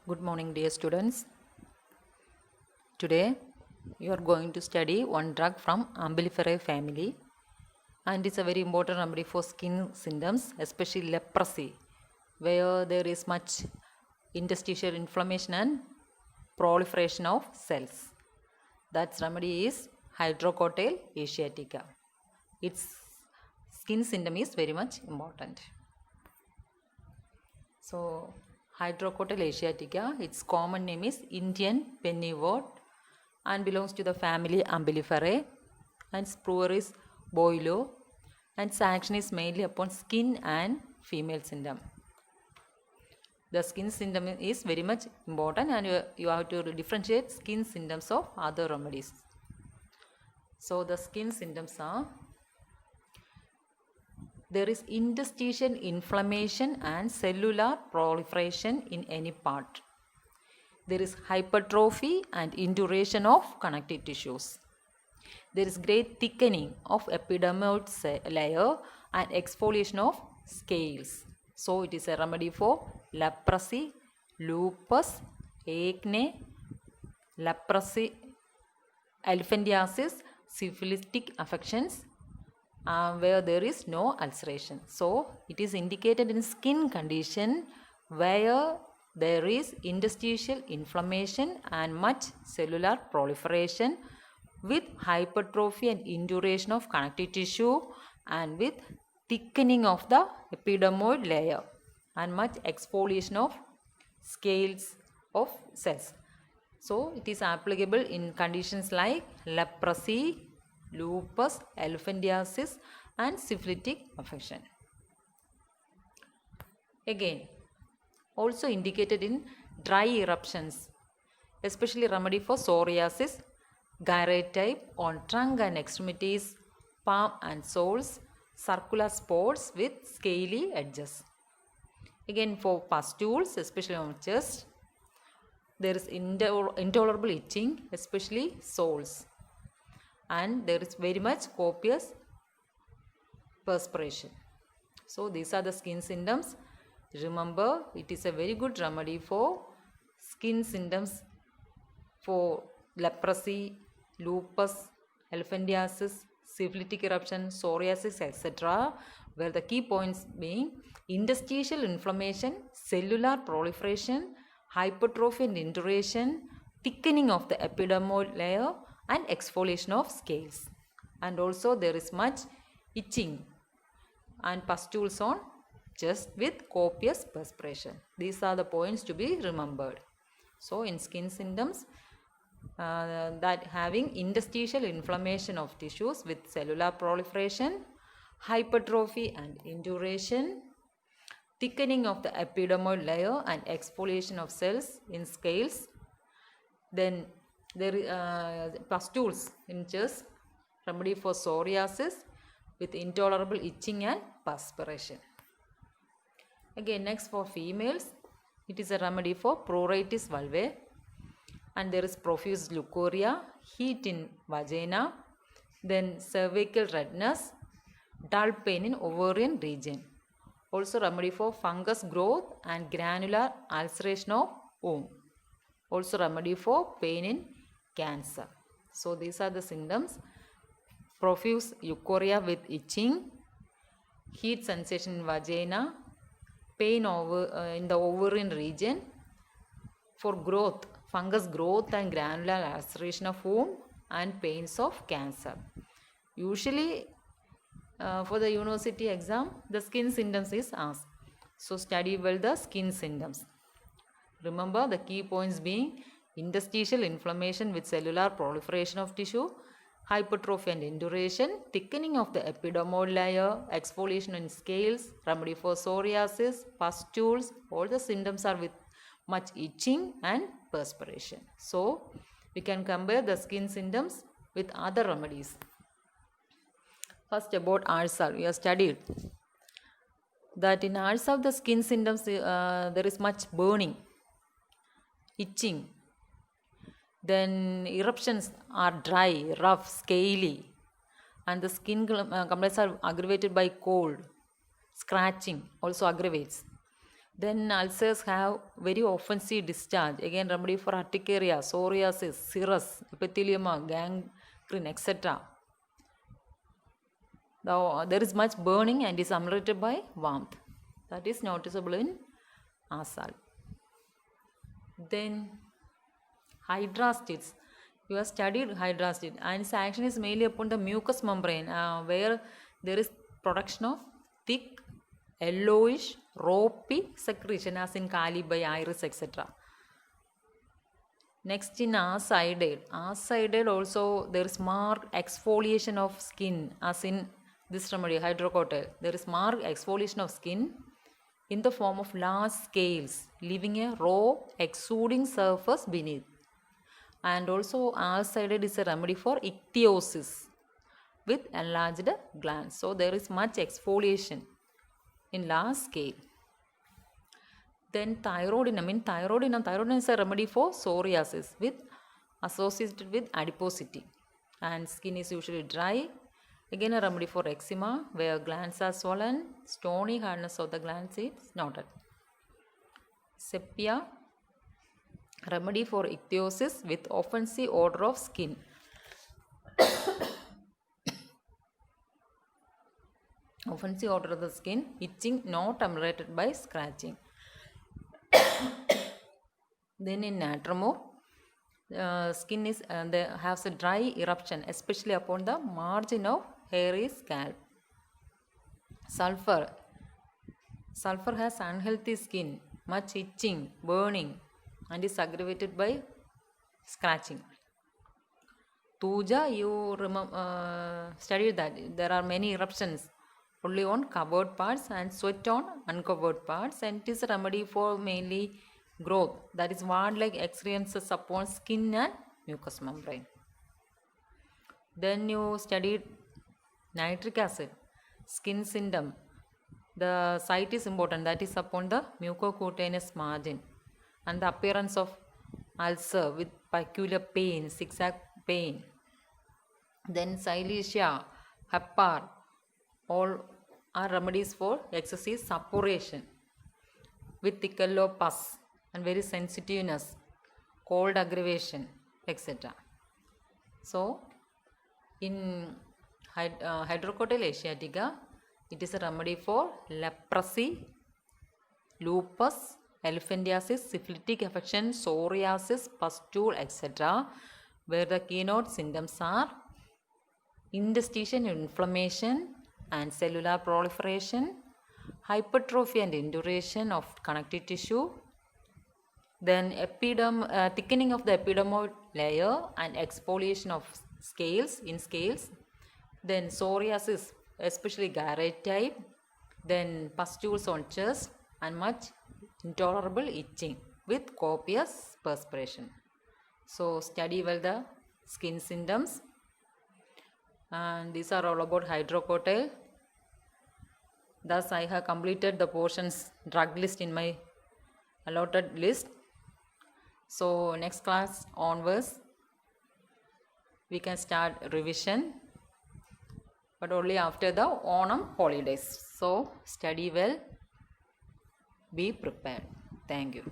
Good morning, dear students. Today, you are going to study one drug from Umbelliferae family, and it's a very important remedy for skin symptoms, especially leprosy, where there is much interstitial inflammation and proliferation of cells. That remedy is Hydrocortyl asiatica. Its skin symptom is very much important. So, Hydrocortyl asiatica, its common name is Indian pennywort and belongs to the family Umbelliferae, and spore is boilo, and its action is mainly upon skin and female symptom. The skin symptom is very much important, and you have to differentiate skin symptoms of other remedies. So the skin symptoms are: there is interstitial inflammation and cellular proliferation in any part. There is hypertrophy and induration of connective tissues. There is great thickening of epidermoid layer and exfoliation of scales. So it is a remedy for leprosy, lupus, acne, leprosy, elephantiasis, syphilitic affections, where there is no ulceration. So it is indicated in skin condition where there is interstitial inflammation and much cellular proliferation with hypertrophy and induration of connective tissue and with thickening of the epidermoid layer and much exfoliation of scales of cells. So it is applicable in conditions like leprosy, lupus, elephantiasis and syphilitic affection. Again, also indicated in dry eruptions, especially remedy for psoriasis, gyrate type on trunk and extremities, palm and soles, circular spots with scaly edges. Again, for pustules, especially on chest, there is intolerable itching, especially soles, and there is very much copious perspiration. So these are the skin symptoms. Remember, it is a very good remedy for skin symptoms for leprosy, lupus, elephantiasis, syphilitic eruption, psoriasis, etc., where the key points being interstitial inflammation, cellular proliferation, hypertrophy and induration, thickening of the epidermoid layer and exfoliation of scales. And also there is much itching and pustules on chest with copious perspiration. These are the points to be remembered. So in skin symptoms, that having interstitial inflammation of tissues with cellular proliferation, hypertrophy and induration, thickening of the epidermoid layer and exfoliation of cells in scales. Then there is pustules in chest, remedy for psoriasis with intolerable itching and perspiration. Again, next for females, it is a remedy for pruritus vulvae, and there is profuse leukorrhea, heat in vagina, then cervical redness, dull pain in ovarian region. Also remedy for fungus growth and granular ulceration of womb. Also remedy for pain in cancer. So these are the symptoms: profuse leukorrhea with itching, heat sensation in vagina, pain in the ovarian region, for growth, fungus growth and granular ulceration of womb, and pains of cancer. Usually for the university exam, the skin symptoms is asked. So study well the skin symptoms. Remember the key points being interstitial inflammation with cellular proliferation of tissue, hypertrophy and induration, thickening of the epidermoid layer, exfoliation in scales, remedy for psoriasis, pustules. All the symptoms are with much itching and perspiration. So we can compare the skin symptoms with other remedies. First, about ulcer, we have studied that in ulcer the skin symptoms there is much burning, itching, then eruptions are dry, rough, scaly, and the skin complaints are aggravated by cold, scratching also aggravates. Then ulcers have very offensive discharge. Again, remedy for urticaria, psoriasis, cirrus, epithelioma, gangrene, etc. Now, there is much burning and is ameliorated by warmth. That is noticeable in ASAL. Then hydrastids. You have studied hydrastid and its action is mainly upon the mucous membrane where there is production of thick, yellowish, ropey secretion as in calibi, iris, etc. Next in ascidae. Ascidae also there is marked exfoliation of skin as in this remedy hydrocortisone. There is marked exfoliation of skin in the form of large scales leaving a raw exuding surface beneath. And also ascidae is a remedy for ichthyosis with enlarged glands. So there is much exfoliation in large scale. Then thyroidinum is a remedy for psoriasis with associated with adiposity and skin is usually dry. Again a remedy for eczema where glands are swollen, stony hardness of the glands is noted. Sepia, remedy for ichthyosis with offensive odor of skin. Offensive odor of the skin, itching not ameliorated by scratching. Then in Natramore, skin is has a dry eruption, especially upon the margin of hairy scalp. Sulfur has unhealthy skin, much itching, burning, and is aggravated by scratching. Tuja, you studied that there are many eruptions only on covered parts and sweat on uncovered parts, and it is a remedy for mainly growth, that is wand-like excrescences upon skin and mucous membrane. Then you studied nitric acid, skin symptom. The site is important, that is upon the mucocutaneous margin, and the appearance of ulcer with peculiar pain, zigzag pain. Then silicea, heparin, all are remedies for excessive suppuration with thick yellow pus and very sensitiveness, cold aggravation, etc. So, in Hydrocortisone asiatica, it is a remedy for leprosy, lupus, elephantiasis, syphilitic affection, psoriasis, pustule, etc., where the keynote symptoms are interstitial inflammation and cellular proliferation, hypertrophy and induration of connective tissue, then thickening of the epidermoid layer and exfoliation of scales, then psoriasis, especially Garrett type, then pustules on chest and much intolerable itching with copious perspiration. So study well the skin symptoms, and these are all about hydrocortisone. Thus I have completed the portions drug list in my allotted list. So next class onwards we can start revision, but only after the Onam holidays. So study well, be prepared. Thank you.